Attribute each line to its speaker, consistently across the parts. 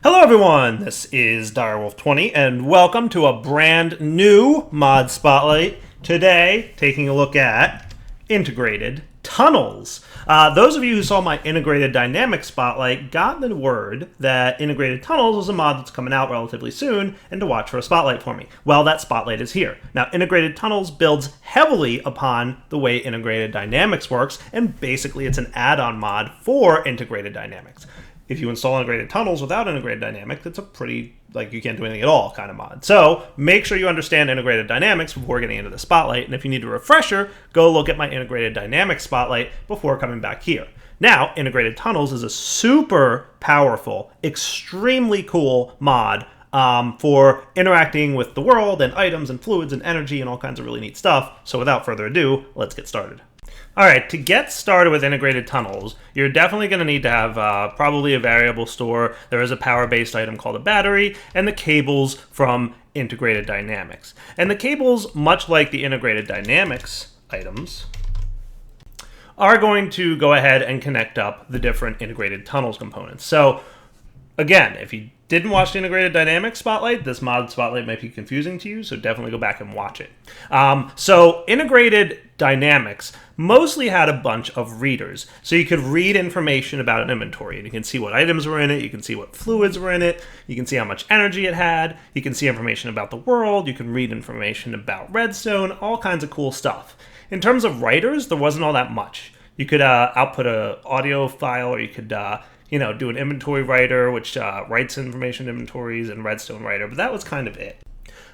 Speaker 1: Hello everyone, this is Direwolf20 and welcome to a brand new mod spotlight. Today, taking a look at integrated tunnels. Those of you who saw my integrated dynamic spotlight got the word that integrated tunnels is a mod that's coming out relatively soon and to watch for a spotlight for me. Well, that spotlight is here. Now, integrated tunnels builds heavily upon the way integrated dynamics works, and basically it's an add-on mod for integrated dynamics. If you install integrated tunnels without integrated dynamics, it's a pretty, you can't do anything at all kind of mod. So make sure you understand integrated dynamics before getting into the spotlight. And if you need a refresher, go look at my integrated dynamics spotlight before coming back here. Now, integrated tunnels is a super powerful, extremely cool mod for interacting with the world and items and fluids and energy and all kinds of really neat stuff. So without further ado, let's get started. All right, to get started with integrated tunnels, you're definitely going to need to have probably a variable store. There is a power-based item called a battery, and the cables from integrated dynamics. And the cables, much like the integrated dynamics items, are going to go ahead and connect up the different integrated tunnels components. So again, if you didn't watch the integrated dynamics spotlight, this mod spotlight might be confusing to you, so definitely go back and watch it. So integrated dynamics mostly had a bunch of readers. So you could read information about an inventory, and you can see what items were in it, you can see what fluids were in it, you can see how much energy it had, you can see information about the world, you can read information about redstone, all kinds of cool stuff. In terms of writers, there wasn't all that much. You could output an audio file, or you could do an inventory writer, which writes information in inventories, and redstone writer, but that was kind of it.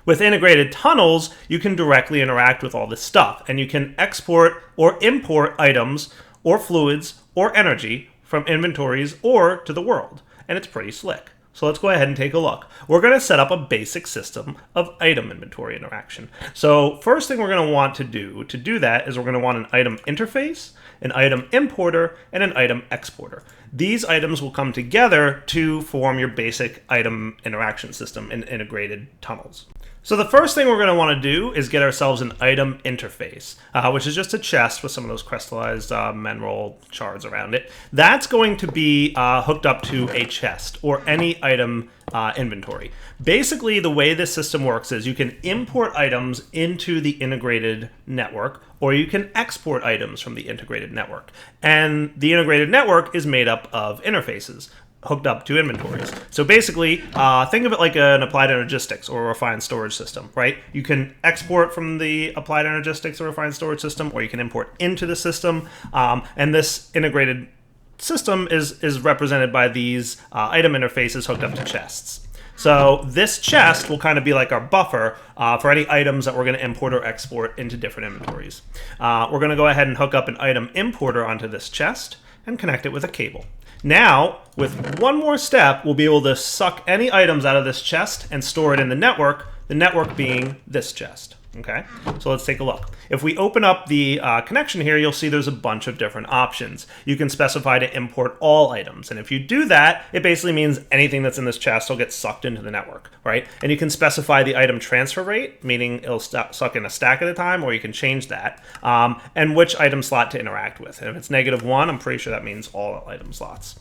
Speaker 1: With integrated tunnels, you can directly interact with all this stuff, and you can export or import items or fluids or energy from inventories or to the world, and it's pretty slick. So let's go ahead and take a look. We're going to set up a basic system of item inventory interaction. So first thing we're going to want to do that is we're going to want an item interface, an item importer, and an item exporter. These items will come together to form your basic item interaction system in integrated tunnels. So the first thing we're going to want to do is get ourselves an item interface, which is just a chest with some of those crystallized mineral shards around it. That's going to be hooked up to a chest or any item inventory. Basically, the way this system works is you can import items into the integrated network, or you can export items from the integrated network. And the integrated network is made up of interfaces hooked up to inventories. So basically, think of it like an applied energistics or a refined storage system, right? You can export from the applied energistics or refined storage system, or you can import into the system. And this integrated system is represented by these item interfaces hooked up to chests. So this chest will kind of be like our buffer for any items that we're going to import or export into different inventories. We're going to go ahead and hook up an item importer onto this chest and connect it with a cable. Now, with one more step, we'll be able to suck any items out of this chest and store it in the network being this chest. Okay, so let's take a look. If we open up the connection here, you'll see there's a bunch of different options. You can specify to import all items, and if you do that, it basically means anything that's in this chest will get sucked into the network, right? And you can specify the item transfer rate, meaning it'll suck in a stack at a time, or you can change that, and which item slot to interact with. And if it's -1, I'm pretty sure that means all item slots.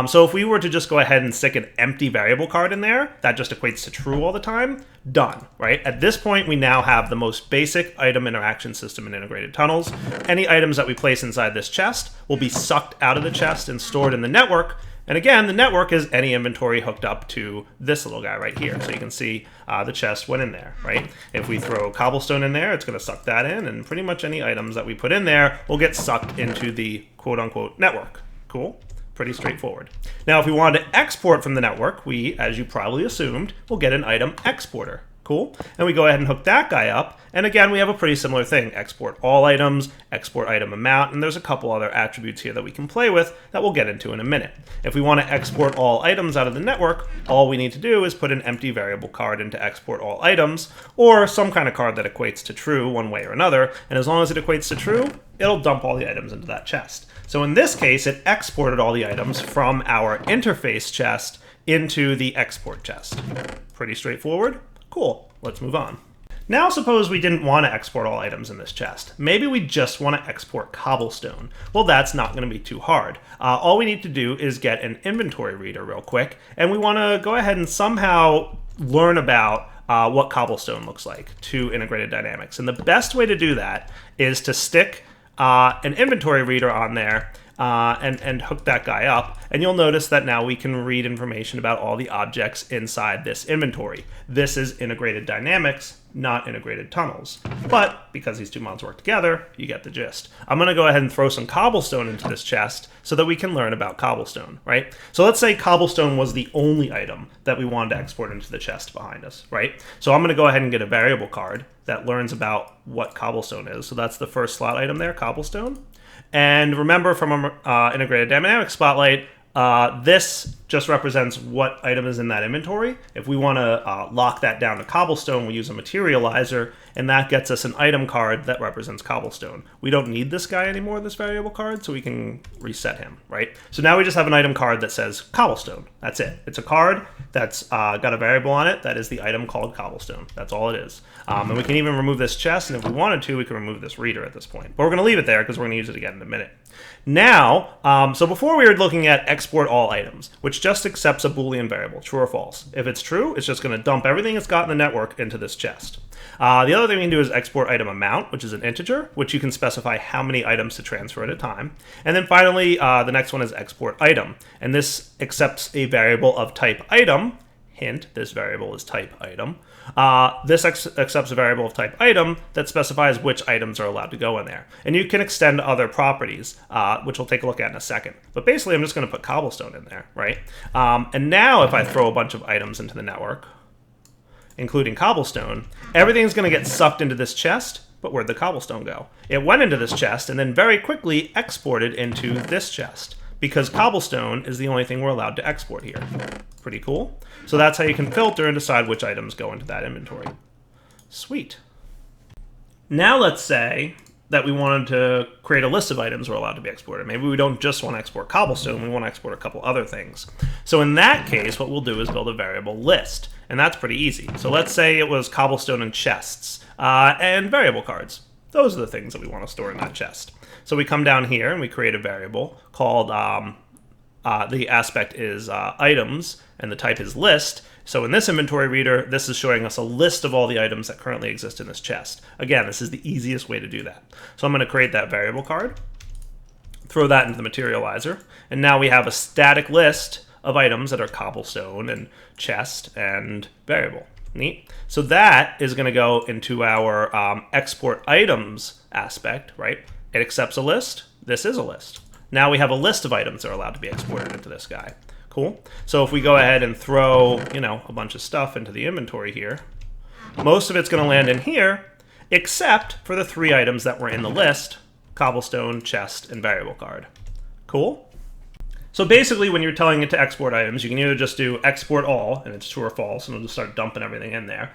Speaker 1: So if we were to just go ahead and stick an empty variable card in there, that just equates to true all the time. Done, right? At this point, we now have the most basic item interaction system in integrated tunnels. Any items that we place inside this chest will be sucked out of the chest and stored in the network. And again, the network is any inventory hooked up to this little guy right here. So you can see the chest went in there, right? If we throw Cobblestone in there, it's going to suck that in, and pretty much any items that we put in there will get sucked into the quote-unquote network. Cool? Pretty straightforward. Now, if we wanted to export from the network, we, as you probably assumed, will get an item exporter. Cool. And we go ahead and hook that guy up. And again, we have a pretty similar thing. Export all items, export item amount, and there's a couple other attributes here that we can play with that we'll get into in a minute. If we want to export all items out of the network, all we need to do is put an empty variable card into export all items, or some kind of card that equates to true one way or another. And as long as it equates to true, it'll dump all the items into that chest. So in this case, it exported all the items from our interface chest into the export chest. Pretty straightforward. Cool. Let's move on. Now suppose we didn't want to export all items in this chest. Maybe we just want to export cobblestone. Well, that's not going to be too hard. All we need to do is get an inventory reader real quick, and we want to go ahead and somehow learn about what cobblestone looks like to integrated dynamics. And the best way to do that is to stick an inventory reader on there and hook that guy up, and you'll notice that now we can read information about all the objects inside this inventory. This is integrated dynamics, not integrated tunnels. But because these two mods work together, you get the gist. I'm going to go ahead and throw some cobblestone into this chest so that we can learn about cobblestone, right? So let's say cobblestone was the only item that we wanted to export into the chest behind us, right? So I'm going to go ahead and get a variable card that learns about what cobblestone is. So that's the first slot item there, cobblestone. And remember from our integrated dynamics spotlight, this just represents what item is in that inventory. If we want to lock that down to cobblestone, we use a materializer, and that gets us an item card that represents cobblestone. We don't need this guy anymore, this variable card, so we can reset him, right? So now we just have an item card that says cobblestone. That's it. It's a card that's got a variable on it that is the item called cobblestone. That's all it is. And we can even remove this chest, and if we wanted to, we can remove this reader at this point. But we're going to leave it there because we're going to use it again in a minute. Now, so before we were looking at export all items, which just accepts a Boolean variable, true or false. If it's true, it's just going to dump everything it's got in the network into this chest. The other thing we can do is export item amount, which is an integer, which you can specify how many items to transfer at a time. And then finally, the next one is export item. And this accepts a variable of type item. Hint, this variable is type item. This accepts a variable of type item that specifies which items are allowed to go in there. And you can extend other properties, which we'll take a look at in a second. But basically, I'm just going to put cobblestone in there, right? And now if I throw a bunch of items into the network, including cobblestone, everything's going to get sucked into this chest, but where'd the cobblestone go? It went into this chest and then very quickly exported into this chest, because cobblestone is the only thing we're allowed to export here. Pretty cool. So that's how you can filter and decide which items go into that inventory. Sweet. Now let's say that we wanted to create a list of items we're allowed to be exported. Maybe we don't just want to export cobblestone, we want to export a couple other things. So in that case, what we'll do is build a variable list, and that's pretty easy. So let's say it was cobblestone and chests, and variable cards. Those are the things that we want to store in that chest. So we come down here and we create a variable called, the aspect is items, and the type is list. So in this inventory reader, this is showing us a list of all the items that currently exist in this chest. Again, this is the easiest way to do that. So I'm going to create that variable card, throw that into the materializer, and now we have a static list of items that are cobblestone and chest and variable. Neat. So that is going to go into our export items aspect, right? It accepts a list. This is a list. Now we have a list of items that are allowed to be exported into this guy. Cool. So if we go ahead and throw, a bunch of stuff into the inventory here, most of it's going to land in here, except for the 3 items that were in the list: cobblestone, chest, and variable card. Cool. So basically, when you're telling it to export items, you can either just do export all, and it's true or false, and it'll just start dumping everything in there.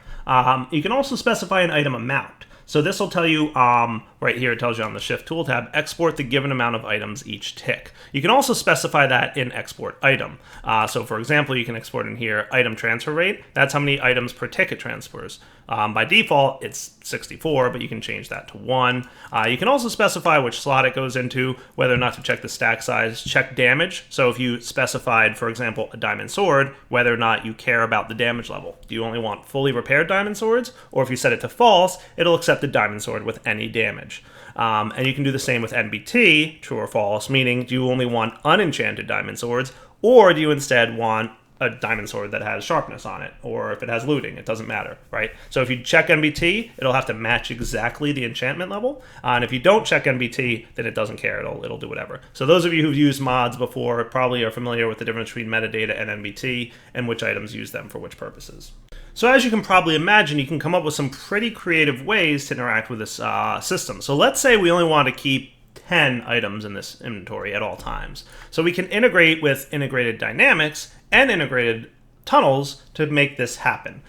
Speaker 1: You can also specify an item amount. So this will tell you, right here, it tells you on the Shift tool tab, export the given amount of items each tick. You can also specify that in export item. So for example, you can export in here item transfer rate. That's how many items per tick it transfers. By default, it's 64, but you can change that to 1. You can also specify which slot it goes into, whether or not to check the stack size, check damage. So if you specified, for example, a diamond sword, whether or not you care about the damage level. Do you only want fully repaired diamond swords? Or if you set it to false, it'll accept the diamond sword with any damage. And you can do the same with NBT, true or false, meaning do you only want unenchanted diamond swords, or do you instead want a diamond sword that has sharpness on it, or if it has looting, it doesn't matter, right? So if you check NBT, it'll have to match exactly the enchantment level, and if you don't check NBT, then it doesn't care, it'll do whatever. So those of you who've used mods before probably are familiar with the difference between metadata and NBT, and which items use them for which purposes. So as you can probably imagine, you can come up with some pretty creative ways to interact with this system. So let's say we only want to keep 10 items in this inventory at all times. So we can integrate with integrated dynamics and integrated tunnels to make this happen.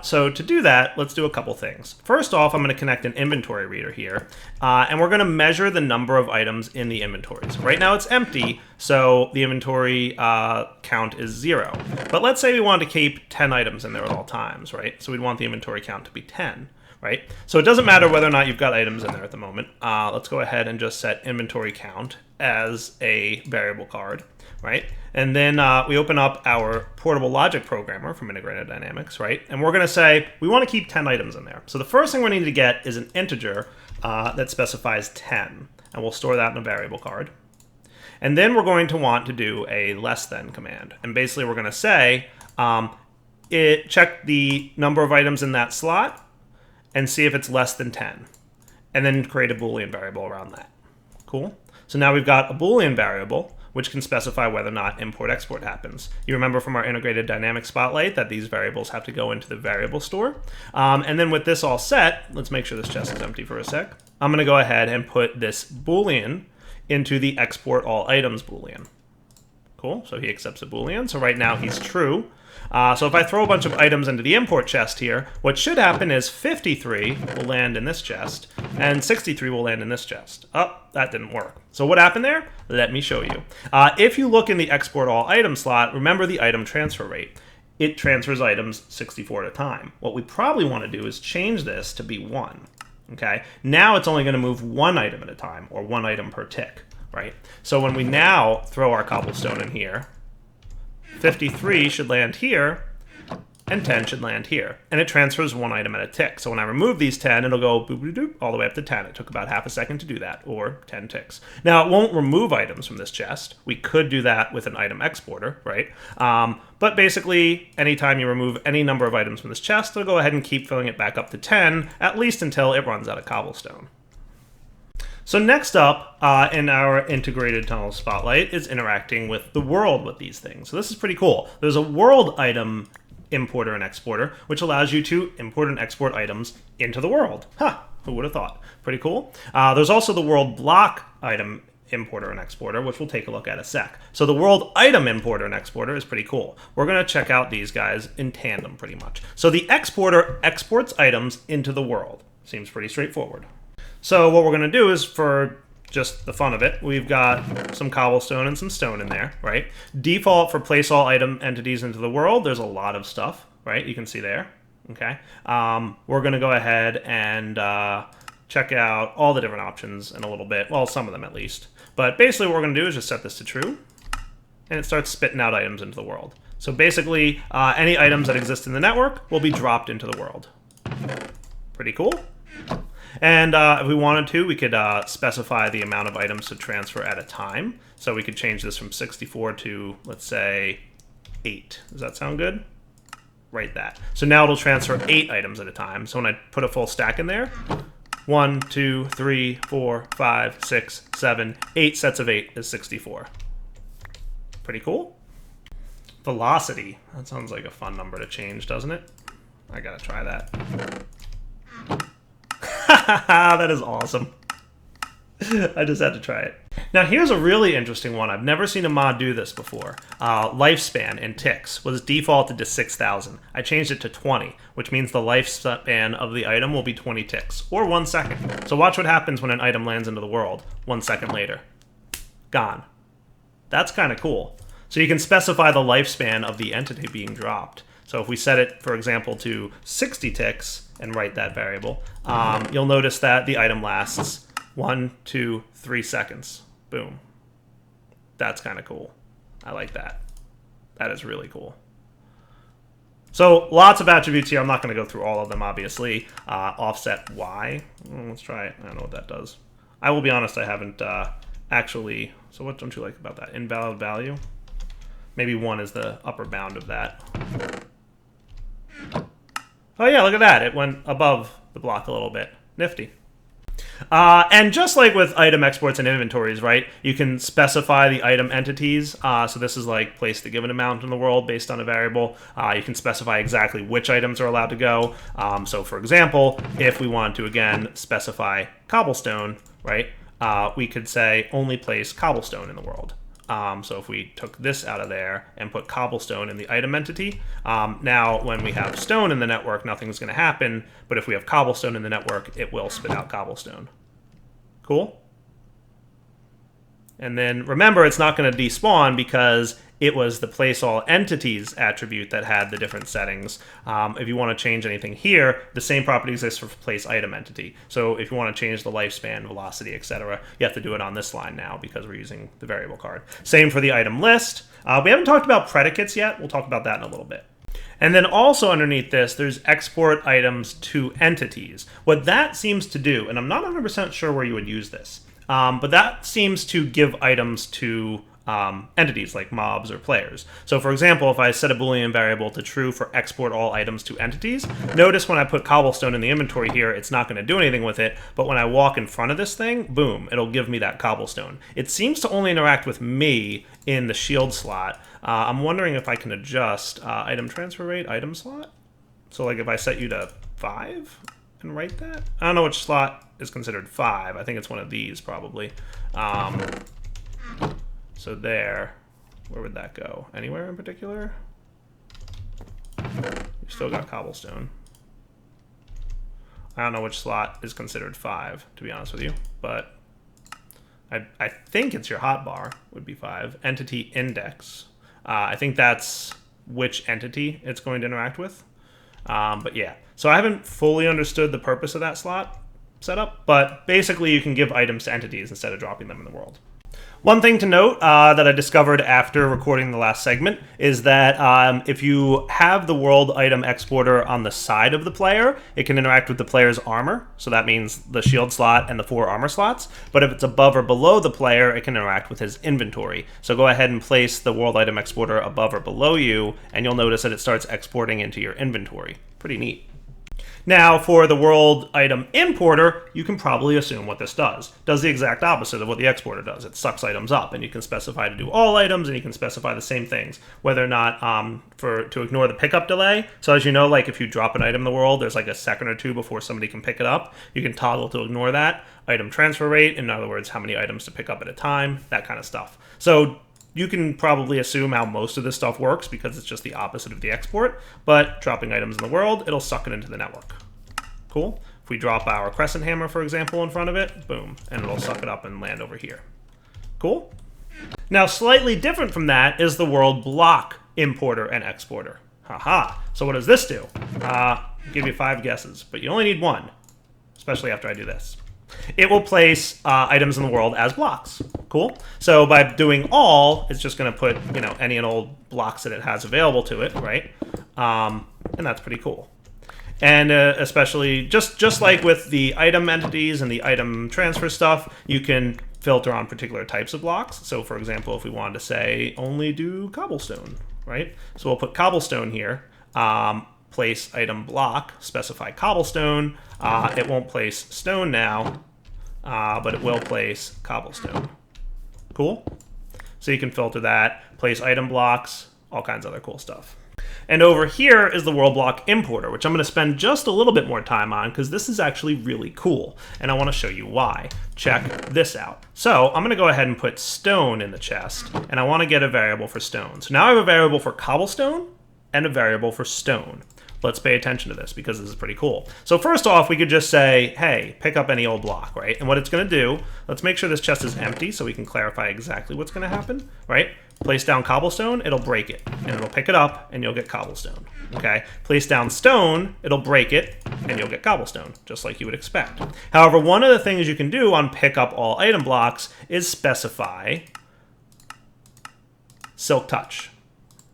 Speaker 1: So to do that, let's do a couple things. First off, I'm going to connect an inventory reader here, and we're going to measure the number of items in the inventories. Right now it's empty, so the inventory count is 0. But let's say we wanted to keep 10 items in there at all times, right? So we'd want the inventory count to be 10. right? So it doesn't matter whether or not you've got items in there at the moment. Let's go ahead and just set inventory count as a variable card, right? And then we open up our portable logic programmer from Integrated Dynamics, right? And we're going to say we want to keep 10 items in there. So the first thing we need to get is an integer that specifies 10, and we'll store that in a variable card. And then we're going to want to do a less than command. And basically we're going to say, check the number of items in that slot and see if it's less than 10. And then create a Boolean variable around that. Cool? So now we've got a Boolean variable, which can specify whether or not import-export happens. You remember from our Integrated Dynamics Spotlight that these variables have to go into the variable store. And then with this all set, let's make sure this chest is empty for a sec. I'm going to go ahead and put this Boolean into the export all items Boolean. Cool, so he accepts a Boolean. So right now he's true. So if I throw a bunch of items into the import chest here, what should happen is 53 will land in this chest, and 63 will land in this chest. Oh, that didn't work. So what happened there? Let me show you. If you look in the export all item slot, remember the item transfer rate. It transfers items 64 at a time. What we probably want to do is change this to be 1. Okay, now it's only going to move 1 item at a time, or 1 item per tick, right? So when we now throw our cobblestone in here, 53 should land here, and 10 should land here. And it transfers 1 item at a tick. So when I remove these 10, it'll go boop-a-doop all the way up to 10. It took about half a second to do that, or 10 ticks. Now, it won't remove items from this chest. We could do that with an item exporter, right? But basically, anytime you remove any number of items from this chest, it'll go ahead and keep filling it back up to 10, at least until it runs out of cobblestone. So next up in our integrated tunnel spotlight is interacting with the world with these things. So this is pretty cool. There's a world item importer and exporter, which allows you to import and export items into the world. Huh, who would have thought? Pretty cool. There's also the world block item importer and exporter, which we'll take a look at in a sec. So the world item importer and exporter is pretty cool. We're going to check out these guys in tandem pretty much. So the exporter exports items into the world. Seems pretty straightforward. So what we're going to do is, for just the fun of it, we've got some cobblestone and some stone in there, right? Default for place all item entities into the world, there's a lot of stuff, right? You can see there, okay? We're going to go ahead and check out all the different options in a little bit, well, some of them at least. But basically what we're going to do is just set this to true, and it starts spitting out items into the world. So basically, any items that exist in the network will be dropped into the world. Pretty cool. And if we wanted to, we could specify the amount of items to transfer at a time. So we could change this from 64 to, let's say, 8. Does that sound good? Write that. So now it'll transfer 8 items at a time. So when I put a full stack in there, 1, 2, 3, 4, 5, 6, 7, 8 sets of 8 is 64. Pretty cool. Velocity. That sounds like a fun number to change, doesn't it? I gotta try that. That is awesome. I just had to try it. Now here's a really interesting one. I've never seen a mod do this before. Lifespan in ticks was defaulted to 6,000. I changed it to 20, which means the lifespan of the item will be 20 ticks, or 1 second. So watch what happens when an item lands into the world 1 second later. Gone. That's kind of cool. So you can specify the lifespan of the entity being dropped. So if we set it, for example, to 60 ticks and write that variable, you'll notice that the item lasts 1, 2, 3 seconds. Boom. That's kind of cool. I like that. That is really cool. So lots of attributes here. I'm not going to go through all of them, obviously. Offset Y. Let's try it. I don't know what that does. I will be honest, I haven't actually... So what don't you like about that? Invalid value? Maybe 1 is the upper bound of that. Oh yeah, look at that. It went above the block a little bit. Nifty. And just like with item exports and inventories, right, you can specify the item entities. So this is like place the given amount in the world based on a variable. You can specify exactly which items are allowed to go. So for example, if we want to, again, specify cobblestone, right, we could say only place cobblestone in the world. So if we took this out of there and put cobblestone in the item entity, now when we have stone in the network, nothing's going to happen. But if we have cobblestone in the network, it will spit out cobblestone. Cool? And then remember, it's not going to despawn because it was the place all entities attribute that had the different settings. If you want to change anything here, the same property exists for place item entity. So if you want to change the lifespan, velocity, etc., you have to do it on this line now because we're using the variable card. Same for the item list. We haven't talked about predicates yet. We'll talk about that in a little bit. And then also underneath this, there's export items to entities. What that seems to do, and I'm not 100% sure where you would use this, but that seems to give items to entities like mobs or players. So for example, if I set a Boolean variable to true for export all items to entities, notice when I put cobblestone in the inventory here, it's not going to do anything with it, but when I walk in front of this thing, boom, it'll give me that cobblestone. It seems to only interact with me in the shield slot. I'm wondering if I can adjust item transfer rate, item slot. So like if I set you to 5 and write that, I don't know which slot is considered 5. I think it's one of these probably. So there, where would that go? Anywhere in particular? You still got cobblestone. I don't know which slot is considered 5, to be honest with you, but I think it's your hotbar would be 5. Entity index. I think that's which entity it's going to interact with. But yeah, so I haven't fully understood the purpose of that slot setup, but basically you can give items to entities instead of dropping them in the world. One thing to note that I discovered after recording the last segment is that if you have the world item exporter on the side of the player, it can interact with the player's armor. So that means the shield slot and the 4 armor slots. But if it's above or below the player, it can interact with his inventory. So go ahead and place the world item exporter above or below you, and you'll notice that it starts exporting into your inventory. Pretty neat. Now, for the world item importer, you can probably assume what this does. It does the exact opposite of what the exporter does. It sucks items up, and you can specify to do all items, and you can specify the same things, whether or not to ignore the pickup delay. So as you know, like if you drop an item in the world, there's like a second or two before somebody can pick it up. You can toggle to ignore that. Item transfer rate, in other words, how many items to pick up at a time, that kind of stuff. So you can probably assume how most of this stuff works because it's just the opposite of the export, but dropping items in the world, it'll suck it into the network. Cool. If we drop our crescent hammer, for example, in front of it, boom, and it'll suck it up and land over here. Cool? Now, slightly different from that is the world block importer and exporter. Haha. So what does this do? I'll give you 5 guesses, but you only need 1, especially after I do this. It will place items in the world as blocks. Cool. So by doing all, it's just going to put any and all blocks that it has available to it, right? And that's pretty cool. And especially just like with the item entities and the item transfer stuff, you can filter on particular types of blocks. So for example, if we wanted to say only do cobblestone, right? So we'll put cobblestone here. Place item block, specify cobblestone. It won't place stone now, but it will place cobblestone. Cool? So you can filter that, place item blocks, all kinds of other cool stuff. And over here is the world block importer, which I'm going to spend just a little bit more time on because this is actually really cool. And I want to show you why. Check this out. So I'm going to go ahead and put stone in the chest, and I want to get a variable for stone. So now I have a variable for cobblestone and a variable for stone. Let's pay attention to this because this is pretty cool. So first off, we could just say, hey, pick up any old block, right? And what it's going to do, let's make sure this chest is empty so we can clarify exactly what's going to happen, right? Place down cobblestone, it'll break it, and it'll pick it up, and you'll get cobblestone, okay? Place down stone, it'll break it, and you'll get cobblestone, just like you would expect. However, one of the things you can do on pick up all item blocks is specify silk touch.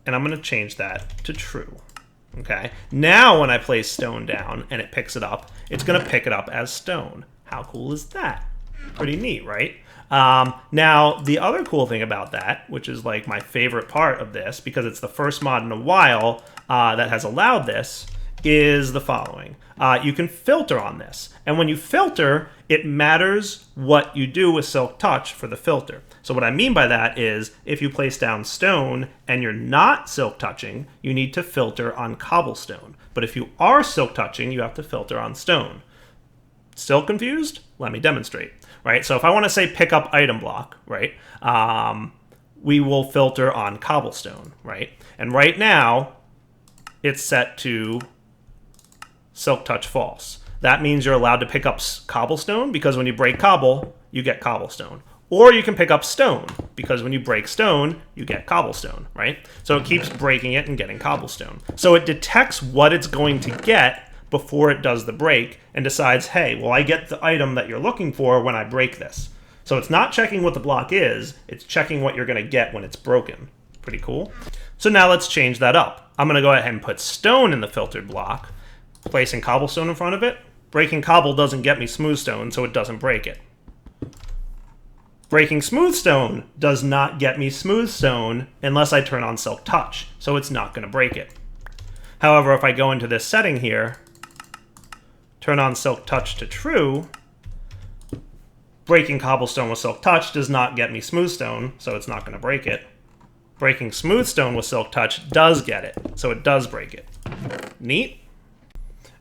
Speaker 1: And I'm going to change that to true. Okay, now when I place stone down and it picks it up, it's going to pick it up as stone. How cool is that? Pretty neat, right? Now, the other cool thing about that, which is like my favorite part of this, because it's the first mod in a while that has allowed this, is the following. You can filter on this. And when you filter, it matters what you do with Silk Touch for the filter. So what I mean by that is if you place down stone and you're not silk touching, you need to filter on cobblestone. But if you are silk touching, you have to filter on stone. Still confused? Let me demonstrate. Right? So if I want to say pick up item block, right? We will filter on cobblestone, right? And right now, it's set to silk touch false. That means you're allowed to pick up cobblestone because when you break cobble, you get cobblestone. Or you can pick up stone, because when you break stone, you get cobblestone, right? So it keeps breaking it and getting cobblestone. So it detects what it's going to get before it does the break and decides, hey, well, I get the item that you're looking for when I break this. So it's not checking what the block is, it's checking what you're going to get when it's broken. Pretty cool. So now let's change that up. I'm going to go ahead and put stone in the filtered block, placing cobblestone in front of it. Breaking cobble doesn't get me smooth stone, so it doesn't break it. Breaking smooth stone does not get me smooth stone unless I turn on silk touch, so it's not going to break it. However, if I go into this setting here, turn on silk touch to true, breaking cobblestone with silk touch does not get me smooth stone, so it's not going to break it. Breaking smooth stone with silk touch does get it, so it does break it. Neat?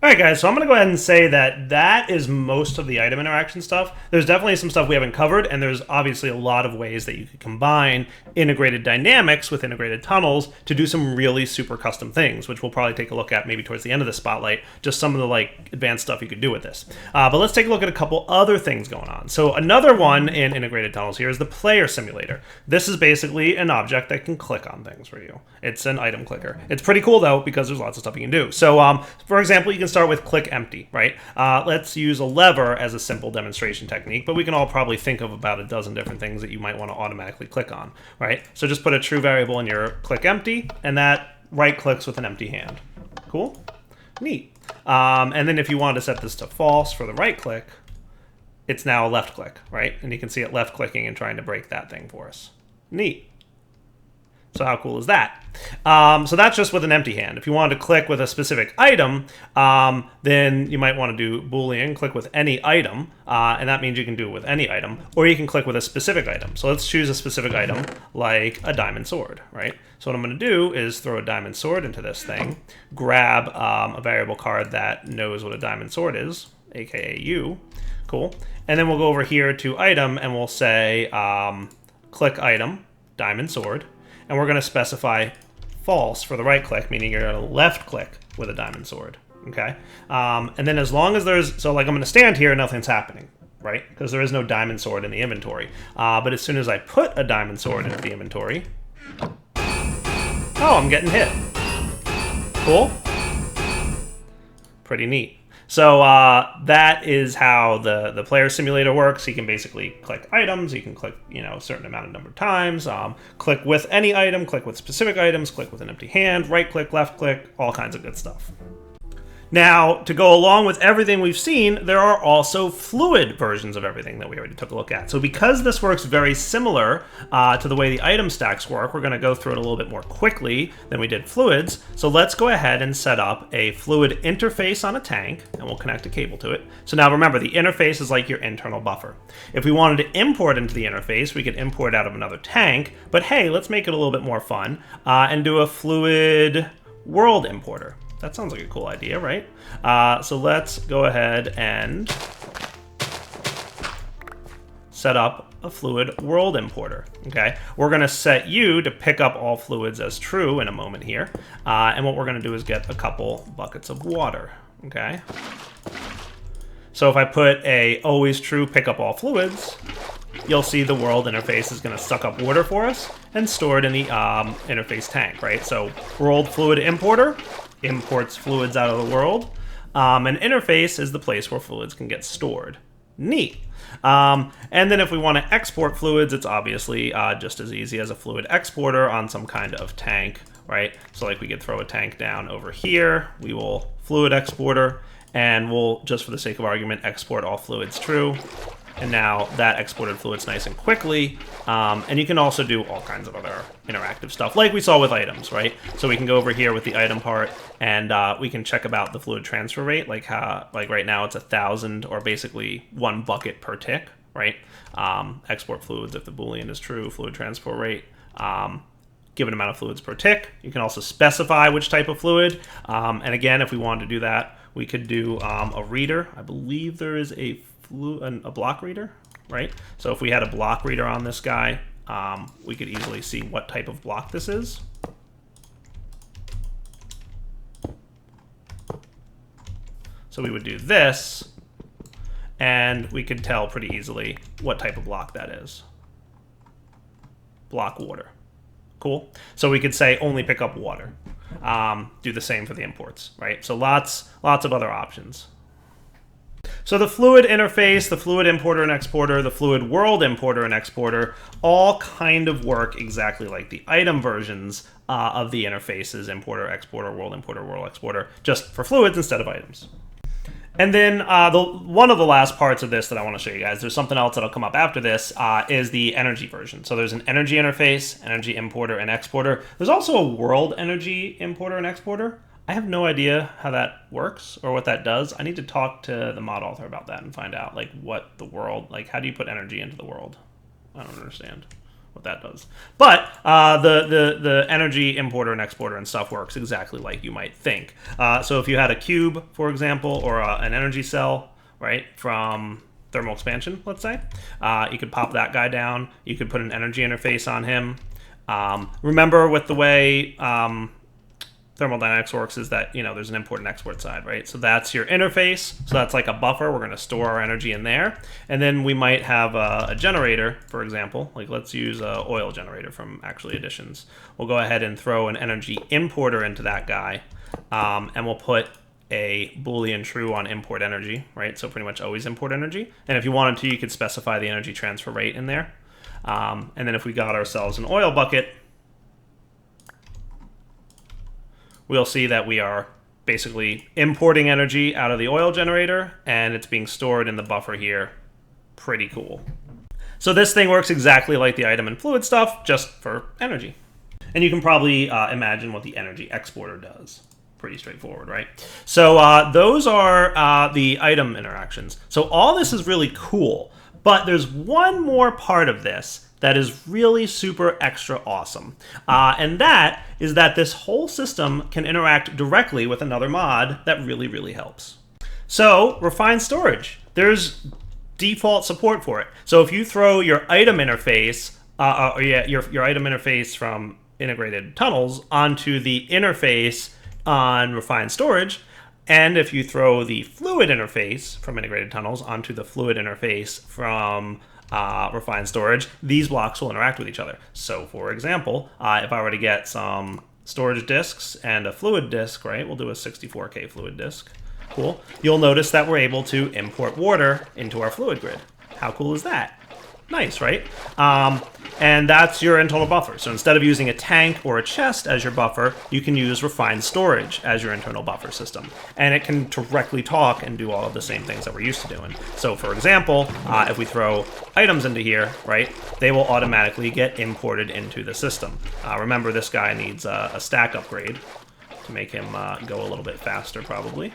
Speaker 1: Alright guys, so I'm going to go ahead and say that that is most of the item interaction stuff. There's definitely some stuff we haven't covered, and there's obviously a lot of ways that you could combine integrated dynamics with integrated tunnels to do some really super custom things, which we'll probably take a look at maybe towards the end of the spotlight, just some of the like advanced stuff you could do with this. But let's take a look at a couple other things going on. So another one in integrated tunnels here is the player simulator. This is basically an object that can click on things for you. It's an item clicker. It's pretty cool though, because there's lots of stuff you can do. So for example, you can start with click empty, right? Let's use a lever as a simple demonstration technique, but we can all probably think of about a dozen different things that you might want to automatically click on, right? So just put a true variable in your click empty, and that right clicks with an empty hand. Cool? Neat. And then if you wanted to set this to false for the right click, it's now a left click, right? And you can see it left clicking and trying to break that thing for us. Neat. So how cool is that? So that's just with an empty hand. If you wanted to click with a specific item, then you might want to do Boolean, click with any item, and that means you can do it with any item, or you can click with a specific item. So let's choose a specific item, like a diamond sword, right? So what I'm going to do is throw a diamond sword into this thing, grab a variable card that knows what a diamond sword is, aka U, cool, and then we'll go over here to item, and we'll say click item, diamond sword, and we're going to specify false for the right click, meaning you're going to left click with a diamond sword, okay? And then as long as there's, so like I'm going to stand here and nothing's happening, right? Because there is no diamond sword in the inventory. But as soon as I put a diamond sword into the inventory, oh, I'm getting hit. Cool? Pretty neat. So that is how the player simulator works. You can basically click items. You can click, a certain amount of number of times. Click with any item. Click with specific items. Click with an empty hand. Right click, left click, all kinds of good stuff. Now, to go along with everything we've seen, there are also fluid versions of everything that we already took a look at. So because this works very similar to the way the item stacks work, we're going to go through it a little bit more quickly than we did fluids. So let's go ahead and set up a fluid interface on a tank, and we'll connect a cable to it. So now remember, the interface is like your internal buffer. If we wanted to import into the interface, we could import out of another tank, but hey, let's make it a little bit more fun and do a fluid world importer. That sounds like a cool idea, right? So let's go ahead and set up a fluid world importer, okay? We're gonna set you to pick up all fluids as true in a moment here. And what we're gonna do is get a couple buckets of water, okay? So if I put a always true pick up all fluids, you'll see the world interface is gonna suck up water for us and store it in the interface tank, right? So world fluid importer imports fluids out of the world. An interface is the place where fluids can get stored. Neat. And then if we want to export fluids, it's obviously just as easy as a fluid exporter on some kind of tank, right? So like we could throw a tank down over here. We will fluid exporter, and we'll, just for the sake of argument, export all fluids true. And now that exported fluids nice and quickly. And you can also do all kinds of other interactive stuff, like we saw with items, right? So we can go over here with the item part, and we can check about the fluid transfer rate, like right now it's 1,000, or basically 1 bucket per tick, right? Export fluids if the Boolean is true, fluid transfer rate. Given amount of fluids per tick. You can also specify which type of fluid. And again, if we wanted to do that, we could do a reader. I believe there is a block reader, right? So if we had a block reader on this guy, we could easily see what type of block this is. So we would do this, and we could tell pretty easily what type of block that is. block water. Cool. So we could say only pick up water. Do the same for the imports, right? So lots of other options. So the fluid interface, the fluid importer and exporter, the fluid world importer and exporter all kind of work exactly like the item versions of the interfaces, importer, exporter, world exporter, just for fluids instead of items. And then one of the last parts of this that I want to show you guys, there's something else that'll come up after this, is the energy version. So there's an energy interface, energy importer and exporter. There's also a world energy importer and exporter. I have no idea how that works or what that does. I need to talk to the mod author about that and find out like what the world, like how do you put energy into the world? I don't understand what that does. But the energy importer and exporter and stuff works exactly like you might think. So if you had a cube, for example, or an energy cell, right, from thermal expansion, let's say, you could pop that guy down. You could put an energy interface on him. Remember with the way thermodynamics works is that, you know, there's an import and export side, right? So that's your interface. So that's like a buffer. We're going to store our energy in there. And then we might have a generator, for example. Like let's use an oil generator from Actually Additions. We'll go ahead and throw an energy importer into that guy. And we'll put a Boolean true on import energy, right? So pretty much always import energy. And if you wanted to, you could specify the energy transfer rate in there. And then if we got ourselves an oil bucket, we'll see that we are basically importing energy out of the oil generator, and it's being stored in the buffer here. Pretty cool. So this thing works exactly like the item and fluid stuff, just for energy. And you can probably imagine what the energy exporter does. Pretty straightforward, right? So those are the item interactions. So all this is really cool, but there's one more part of this that is really super extra awesome. And that is that this whole system can interact directly with another mod that really, really helps. So refined storage, there's default support for it. So if you throw your item interface, your item interface from integrated tunnels onto the interface on refined storage, and if you throw the fluid interface from integrated tunnels onto the fluid interface from refined storage, these blocks will interact with each other. So for example, if I were to get some storage disks and a fluid disk, right, we'll do a 64K fluid disk. Cool. You'll notice that we're able to import water into our fluid grid. How cool is that? Nice, right? And that's your internal buffer. So instead of using a tank or a chest as your buffer, you can use refined storage as your internal buffer system. And it can directly talk and do all of the same things that we're used to doing. So for example, if we throw items into here, right, they will automatically get imported into the system. Remember, this guy needs a stack upgrade to make him go a little bit faster, probably.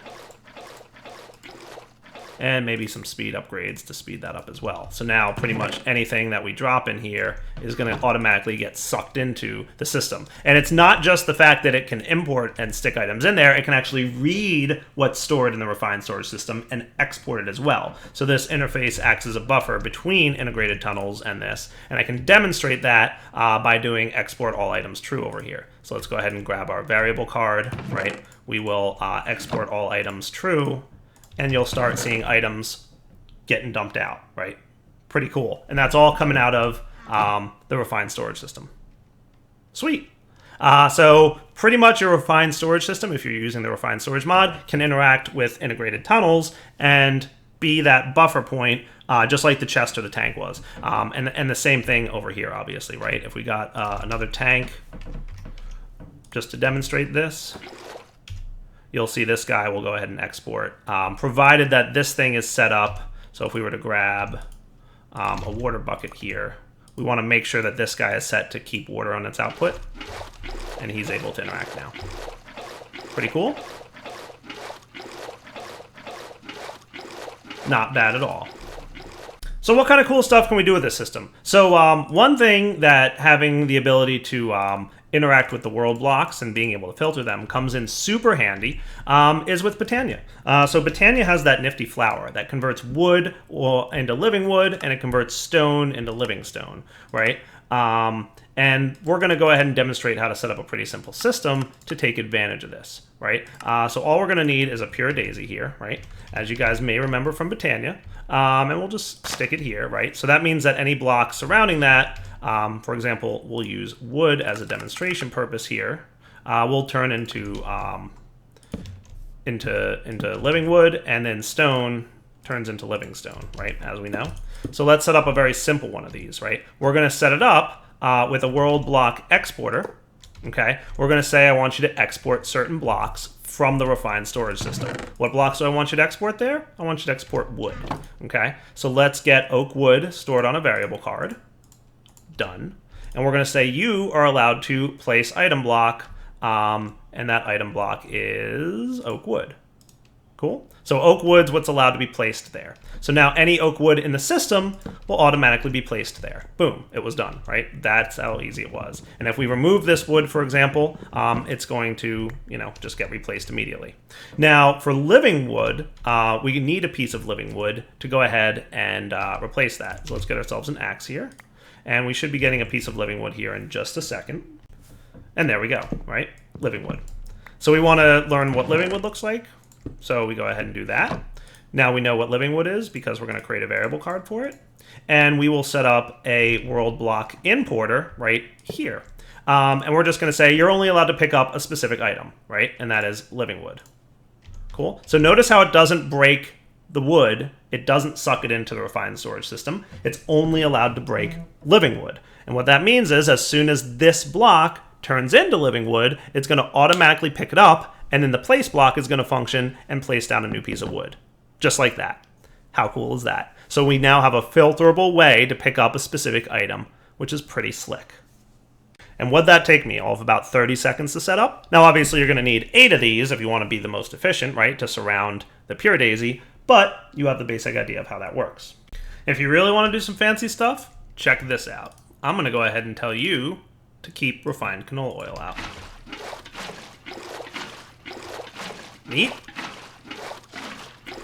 Speaker 1: And maybe some speed upgrades to speed that up as well. So now pretty much anything that we drop in here is going to automatically get sucked into the system. And it's not just the fact that it can import and stick items in there, it can actually read what's stored in the refined storage system and export it as well. So this interface acts as a buffer between integrated tunnels and this. And I can demonstrate that by doing export all items true over here. So let's go ahead and grab our variable card, right? We will export all items true. And you'll start seeing items getting dumped out, right? Pretty cool. And that's all coming out of the refined storage system. Sweet. So pretty much your refined storage system, if you're using the refined storage mod, can interact with integrated tunnels and be that buffer point, just like the chest or the tank was. And the same thing over here, obviously, right? If we got another tank, just to demonstrate this, you'll see this guy will go ahead and export, provided that this thing is set up. So if we were to grab a water bucket here, we want to make sure that this guy is set to keep water on its output, and he's able to interact now. Pretty cool. Not bad at all. So what kind of cool stuff can we do with this system? So one thing that having the ability to interact with the world blocks and being able to filter them comes in super handy is with Botania. So Botania has that nifty flower that converts wood into living wood, and it converts stone into living stone, right? And we're going to go ahead and demonstrate how to set up a pretty simple system to take advantage of this, right? So all we're going to need is a pure daisy here, right? As you guys may remember from Botania. And we'll just stick it here, right? So that means that any blocks surrounding that For example, we'll use wood as a demonstration purpose here. We'll turn into living wood, and then stone turns into living stone, right, as we know. So let's set up a very simple one of these, right? We're going to set it up with a world block exporter, okay? We're going to say I want you to export certain blocks from the refined storage system. What blocks do I want you to export there? I want you to export wood, okay? So let's get oak wood stored on a variable card. Done. And we're going to say you are allowed to place item block, and that item block is oak wood. Cool. So oak wood's what's allowed to be placed there. So now any oak wood in the system will automatically be placed there. Boom, it was done, right? That's how easy it was. And if we remove this wood, for example, it's going to, just get replaced immediately. Now for living wood, we need a piece of living wood to go ahead and replace that. So let's get ourselves an axe here. And we should be getting a piece of living wood here in just a second. And there we go, right? Living wood. So we want to learn what living wood looks like. So we go ahead and do that. Now we know what living wood is because we're going to create a variable card for it. And we will set up a world block importer right here. And we're just going to say you're only allowed to pick up a specific item, right? And that is living wood. Cool. So notice how it doesn't break the wood. It doesn't suck it into the refined storage system. It's only allowed to break living wood. And what that means is as soon as this block turns into living wood, it's going to automatically pick it up, and then the place block is going to function and place down a new piece of wood. Just like that. How cool is that? So we now have a filterable way to pick up a specific item, which is pretty slick. And what'd that take me? All of about 30 seconds to set up. Now obviously you're going to need 8 of these if you want to be the most efficient, right, to surround the pure daisy, but you have the basic idea of how that works. If you really want to do some fancy stuff, check this out. I'm going to go ahead and tell you to keep refined canola oil out. Neat.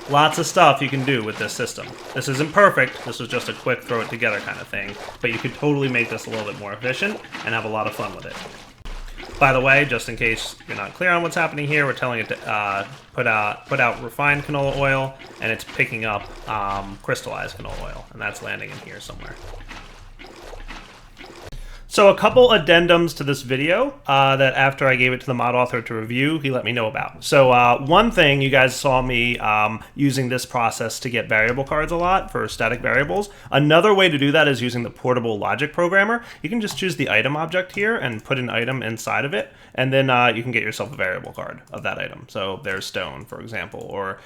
Speaker 1: Lots of stuff you can do with this system. This isn't perfect. This was just a quick throw it together kind of thing, but you could totally make this a little bit more efficient and have a lot of fun with it. By the way, just in case you're not clear on what's happening here, we're telling it to put out refined canola oil, and it's picking up crystallized canola oil, and that's landing in here somewhere. So a couple addendums to this video that after I gave it to the mod author to review, he let me know about. So one thing, you guys saw me using this process to get variable cards a lot for static variables. Another way to do that is using the portable logic programmer. You can just choose the item object here and put an item inside of it, and then you can get yourself a variable card of that item. So there's stone, for example, or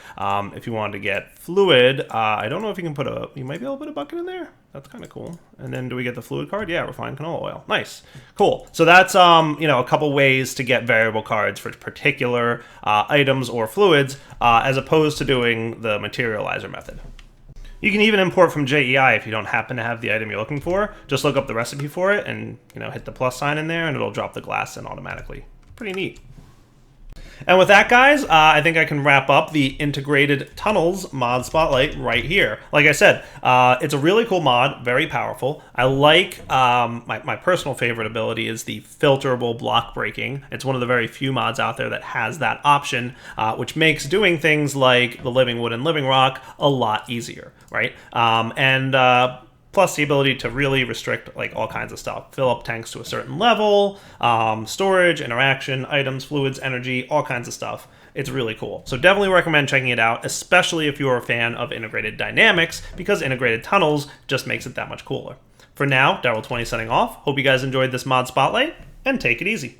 Speaker 1: if you wanted to get fluid, I don't know if you can put you might be able to put a bucket in there. That's kind of cool. And then do we get the fluid card? Yeah, refined canola oil. Nice. Cool. So that's, a couple ways to get variable cards for particular items or fluids as opposed to doing the materializer method. You can even import from JEI if you don't happen to have the item you're looking for. Just look up the recipe for it and, hit the plus sign in there and it'll drop the glass in automatically. Pretty neat. And with that, guys, I think I can wrap up the integrated tunnels mod spotlight right here. Like I said, it's a really cool mod, very powerful. I like my personal favorite ability is the filterable block breaking. It's one of the very few mods out there that has that option, which makes doing things like the living wood and living rock a lot easier, right? Plus the ability to really restrict all kinds of stuff. Fill up tanks to a certain level, storage, interaction, items, fluids, energy, all kinds of stuff. It's really cool. So definitely recommend checking it out, especially if you're a fan of integrated dynamics, because integrated tunnels just makes it that much cooler. For now, Daryl20 signing off. Hope you guys enjoyed this mod spotlight, and take it easy.